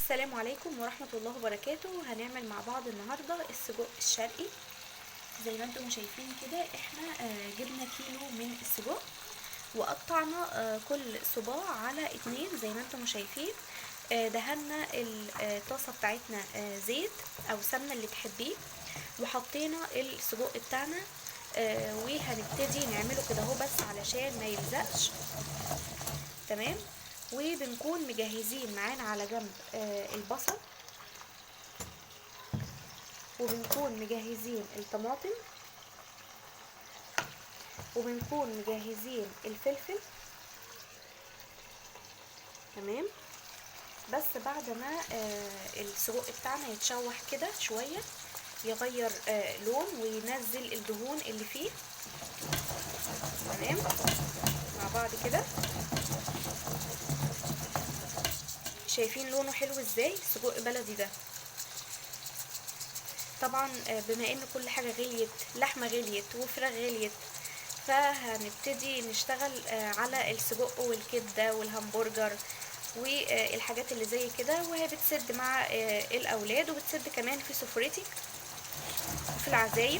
السلام عليكم ورحمة الله وبركاته. هنعمل مع بعض النهاردة السجق الشرقي. زي ما انتم شايفين كده احنا جبنا كيلو من السجق وقطعنا كل صباع على 2 زي ما انتم شايفين. دهنا الطاسة بتاعتنا زيت او سمنة اللي تحبيه، وحطينا السجق بتاعنا وهنبتدي نعمله كده اهو بس علشان ما يلزقش. تمام. وبنكون مجهزين معانا على جنب البصل، وبنكون مجهزين الطماطم، وبنكون مجهزين الفلفل. تمام. بس بعد ما السجق بتاعنا يتشوح كده شوية، يغير لون وينزل الدهون اللي فيه. تمام مع بعض كده. شايفين لونه حلو ازاي؟ سجق بلدي ده. طبعا بما ان كل حاجة غليت، لحمة غليت وفراخ غليت، فهنبتدي نشتغل على السجق والكبدة والهمبرجر والحاجات اللي زي كده، وهي بتسد مع الاولاد وبتسد كمان في سفرتي في العزايم.